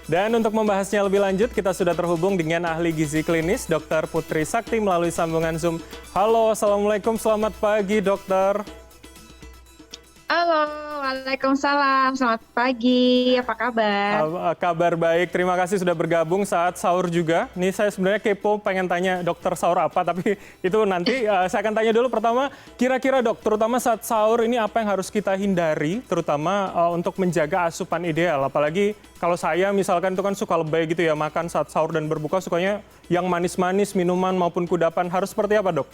Dan untuk membahasnya lebih lanjut, kita sudah terhubung dengan ahli gizi klinis, Dr. Putri Sakti melalui sambungan Zoom. Halo, Assalamualaikum, selamat pagi dokter. Halo, Waalaikumsalam. Selamat pagi. Apa kabar? Kabar baik, terima kasih sudah bergabung saat sahur juga. Nih saya sebenarnya kepo pengen tanya dokter sahur apa, tapi itu nanti saya akan tanya dulu pertama, kira-kira dok, terutama saat sahur ini apa yang harus kita hindari, terutama untuk menjaga asupan ideal. Apalagi kalau saya misalkan itu kan suka lebay gitu ya, makan saat sahur dan berbuka sukanya yang manis-manis, minuman maupun kudapan, harus seperti apa dok?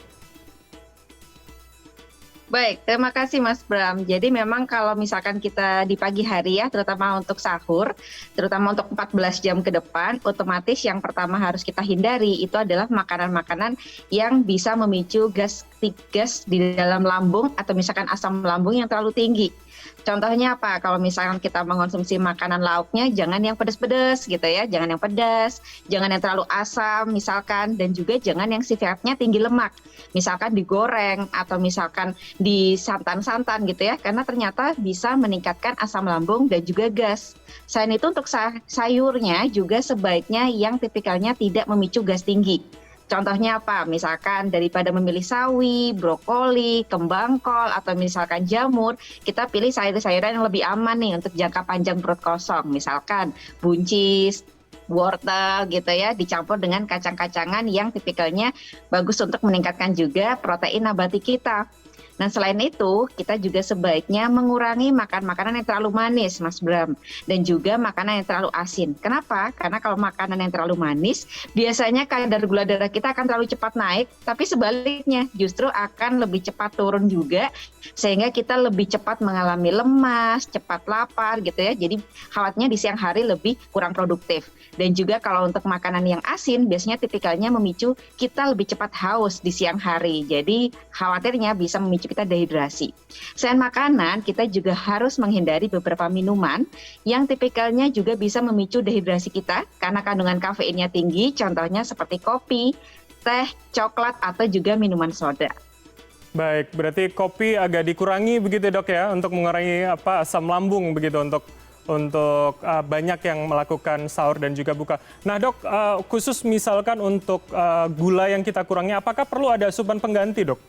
Baik, terima kasih Mas Bram. Jadi memang kalau misalkan kita di pagi hari ya, terutama untuk sahur, terutama untuk 14 jam ke depan, otomatis yang pertama harus kita hindari itu adalah makanan-makanan yang bisa memicu gas di dalam lambung atau misalkan asam lambung yang terlalu tinggi. Contohnya apa? Kalau misalkan kita mengonsumsi makanan lauknya, jangan yang pedas-pedas gitu ya, jangan yang pedas, jangan yang terlalu asam misalkan, dan juga jangan yang sifatnya tinggi lemak. Misalkan digoreng atau misalkan di santan-santan gitu ya, karena ternyata bisa meningkatkan asam lambung dan juga gas. Selain itu untuk sayurnya juga sebaiknya yang tipikalnya tidak memicu gas tinggi. Contohnya apa? Misalkan daripada memilih sawi, brokoli, kembang kol, atau misalkan jamur, kita pilih sayur-sayuran yang lebih aman nih untuk jangka panjang perut kosong. Misalkan buncis, wortel gitu ya, dicampur dengan kacang-kacangan yang tipikalnya bagus untuk meningkatkan juga protein nabati kita. Nah selain itu, kita juga sebaiknya mengurangi makan makanan yang terlalu manis, Mas Bram. Dan juga makanan yang terlalu asin. Kenapa? Karena kalau makanan yang terlalu manis, biasanya kadar gula darah kita akan terlalu cepat naik, tapi sebaliknya justru akan lebih cepat turun juga, sehingga kita lebih cepat mengalami lemas, cepat lapar gitu ya. Jadi khawatirnya di siang hari lebih kurang produktif. Dan juga kalau untuk makanan yang asin, biasanya tipikalnya memicu kita lebih cepat haus di siang hari. Jadi khawatirnya bisa memicu kita dehidrasi. Selain makanan, kita juga harus menghindari beberapa minuman yang tipikalnya juga bisa memicu dehidrasi kita karena kandungan kafeinnya tinggi, contohnya seperti kopi, teh, coklat, atau juga minuman soda. Baik, berarti kopi agak dikurangi begitu dok ya, untuk mengurangi asam lambung begitu untuk banyak yang melakukan sahur dan juga buka. Nah dok, khusus misalkan untuk gula yang kita kurangi, apakah perlu ada asupan pengganti dok?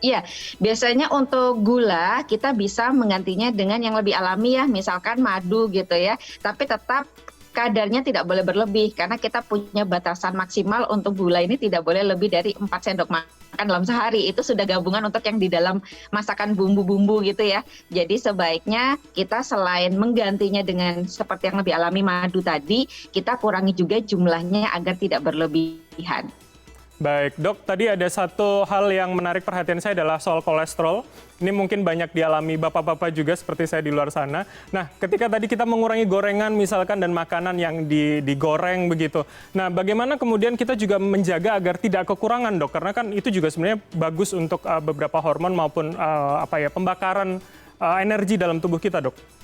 Iya, biasanya untuk gula kita bisa menggantinya dengan yang lebih alami ya, misalkan madu gitu ya. Tapi tetap kadarnya tidak boleh berlebih karena kita punya batasan maksimal untuk gula ini tidak boleh lebih dari 4 sendok makan dalam sehari. Itu sudah gabungan untuk yang di dalam masakan bumbu-bumbu gitu ya. Jadi sebaiknya kita selain menggantinya dengan seperti yang lebih alami madu tadi, kita kurangi juga jumlahnya agar tidak berlebihan. Baik, dok, tadi ada satu hal yang menarik perhatian saya adalah soal kolesterol. Ini mungkin banyak dialami bapak-bapak juga seperti saya di luar sana. Nah, ketika tadi kita mengurangi gorengan misalkan dan makanan yang digoreng begitu. Nah, bagaimana kemudian kita juga menjaga agar tidak kekurangan, dok? Karena kan itu juga sebenarnya bagus untuk beberapa hormon maupun pembakaran energi dalam tubuh kita, dok.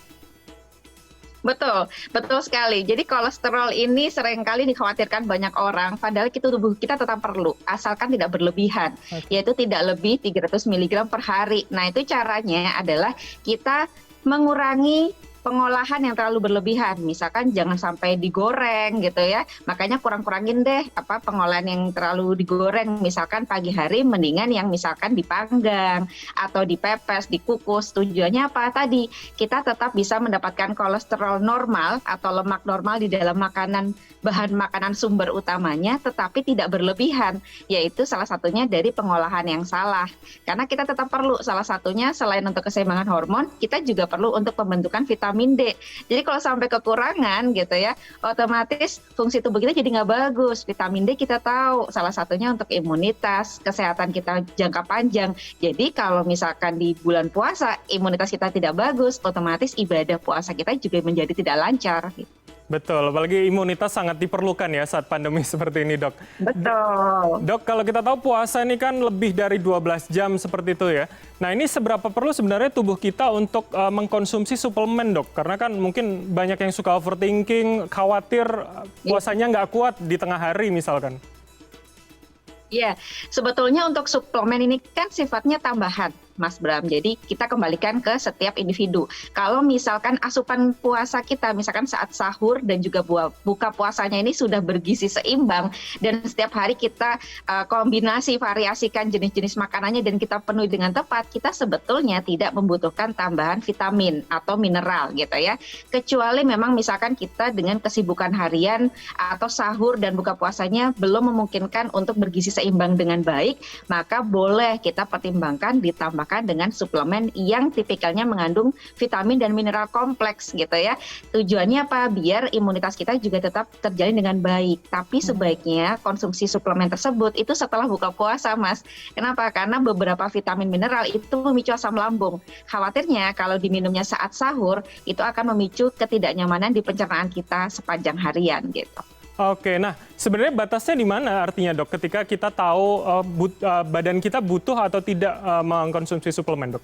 Betul, betul sekali. Jadi kolesterol ini seringkali dikhawatirkan banyak orang, padahal tubuh kita tetap perlu, asalkan tidak berlebihan, yaitu tidak lebih 300 mg per hari. Nah itu caranya adalah kita mengurangi pengolahan yang terlalu berlebihan, misalkan jangan sampai digoreng gitu ya, makanya kurang-kurangin deh pengolahan yang terlalu digoreng, misalkan pagi hari mendingan yang misalkan dipanggang atau dipepes, dikukus. Tujuannya apa tadi? Kita tetap bisa mendapatkan kolesterol normal atau lemak normal di dalam makanan, bahan makanan sumber utamanya, tetapi tidak berlebihan, yaitu salah satunya dari pengolahan yang salah. Karena kita tetap perlu, salah satunya selain untuk keseimbangan hormon, kita juga perlu untuk pembentukan vitamin D. Jadi kalau sampai kekurangan gitu ya, otomatis fungsi tubuh kita jadi nggak bagus. Vitamin D kita tahu salah satunya untuk imunitas, kesehatan kita jangka panjang. Jadi kalau misalkan di bulan puasa imunitas kita tidak bagus, otomatis ibadah puasa kita juga menjadi tidak lancar. Betul, apalagi imunitas sangat diperlukan ya saat pandemi seperti ini, dok. Betul. Dok, kalau kita tahu puasa ini kan lebih dari 12 jam seperti itu ya. Nah ini seberapa perlu sebenarnya tubuh kita untuk mengkonsumsi suplemen, dok? Karena kan mungkin banyak yang suka overthinking, khawatir puasanya nggak kuat di tengah hari misalkan. Iya, sebetulnya untuk suplemen ini kan sifatnya tambahan. Mas Bram. Jadi kita kembalikan ke setiap individu. Kalau misalkan asupan puasa kita, misalkan saat sahur dan juga buka puasanya ini sudah bergizi seimbang, dan setiap hari kita kombinasi, variasikan jenis-jenis makanannya dan kita penuhi dengan tepat, kita sebetulnya tidak membutuhkan tambahan vitamin atau mineral gitu ya. Kecuali memang misalkan kita dengan kesibukan harian atau sahur dan buka puasanya belum memungkinkan untuk bergizi seimbang dengan baik, maka boleh kita pertimbangkan ditambahkan dengan suplemen yang tipikalnya mengandung vitamin dan mineral kompleks gitu ya. Tujuannya apa? Biar imunitas kita juga tetap terjalin dengan baik. Tapi sebaiknya konsumsi suplemen tersebut itu setelah buka puasa, Mas. Kenapa? Karena beberapa vitamin mineral itu memicu asam lambung. Khawatirnya kalau diminumnya saat sahur, itu akan memicu ketidaknyamanan di pencernaan kita sepanjang harian gitu. Oke, nah sebenarnya batasnya di mana artinya dok? Ketika kita tahu badan kita butuh atau tidak mengkonsumsi suplemen, dok?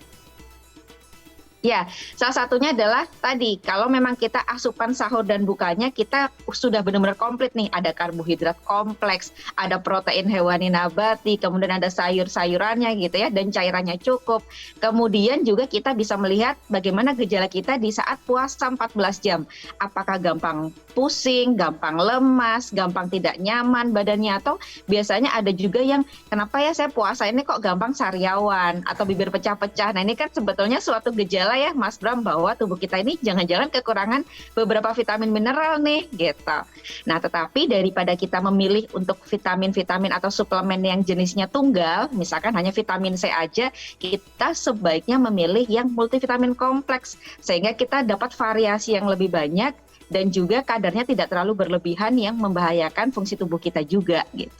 Ya, salah satunya adalah tadi, kalau memang kita asupan sahur dan bukanya, kita sudah benar-benar komplit nih. Ada karbohidrat kompleks, ada protein hewani nabati, kemudian ada sayur-sayurannya gitu ya, dan cairannya cukup. Kemudian juga kita bisa melihat bagaimana gejala kita di saat puasa 14 jam. Apakah gampang pusing, gampang lemas, gampang tidak nyaman badannya, atau biasanya ada juga yang, kenapa ya saya puasa ini kok gampang sariawan, atau bibir pecah-pecah. Nah ini kan sebetulnya suatu gejala ya Mas Bram, bahwa tubuh kita ini jangan-jangan kekurangan beberapa vitamin mineral nih gitu. Nah tetapi daripada kita memilih untuk vitamin-vitamin atau suplemen yang jenisnya tunggal, misalkan hanya vitamin C aja, kita sebaiknya memilih yang multivitamin kompleks sehingga kita dapat variasi yang lebih banyak dan juga kadarnya tidak terlalu berlebihan yang membahayakan fungsi tubuh kita juga gitu.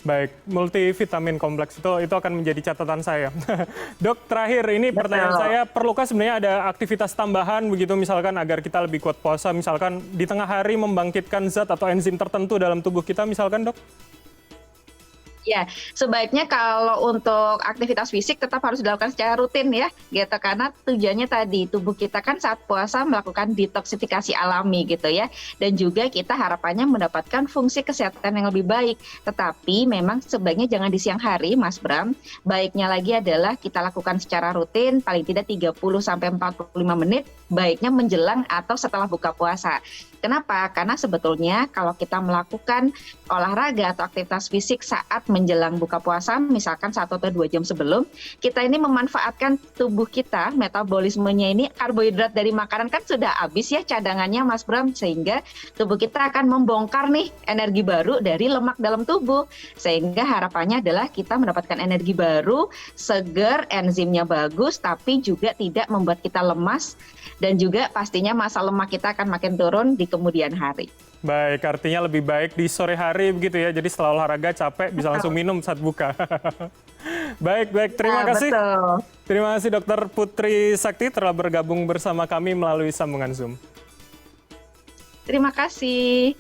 Baik, multivitamin kompleks itu akan menjadi catatan saya. Dok, terakhir ini pertanyaan saya, perlukah sebenarnya ada aktivitas tambahan begitu misalkan agar kita lebih kuat puasa, misalkan di tengah hari membangkitkan zat atau enzim tertentu dalam tubuh kita misalkan, dok? Ya, sebaiknya kalau untuk aktivitas fisik tetap harus dilakukan secara rutin ya, gitu. Karena tujuannya tadi, tubuh kita kan saat puasa melakukan detoksifikasi alami gitu ya. Dan juga kita harapannya mendapatkan fungsi kesehatan yang lebih baik. Tetapi memang sebaiknya jangan di siang hari, Mas Bram. Baiknya lagi adalah kita lakukan secara rutin, paling tidak 30-45 menit, baiknya menjelang atau setelah buka puasa. Kenapa? Karena sebetulnya kalau kita melakukan olahraga atau aktivitas fisik saat menjelang buka puasa, misalkan 1 atau 2 jam sebelum, kita ini memanfaatkan tubuh kita, metabolismenya ini, karbohidrat dari makanan kan sudah habis ya cadangannya Mas Bram, sehingga tubuh kita akan membongkar nih energi baru dari lemak dalam tubuh, sehingga harapannya adalah kita mendapatkan energi baru, seger, enzimnya bagus, tapi juga tidak membuat kita lemas, dan juga pastinya masa lemak kita akan makin turun di kemudian hari. Baik, artinya lebih baik di sore hari begitu ya. Jadi setelah olahraga capek bisa langsung minum saat buka. Baik, terima kasih. Betul. Terima kasih Dr. Putri Sakti telah bergabung bersama kami melalui sambungan Zoom. Terima kasih.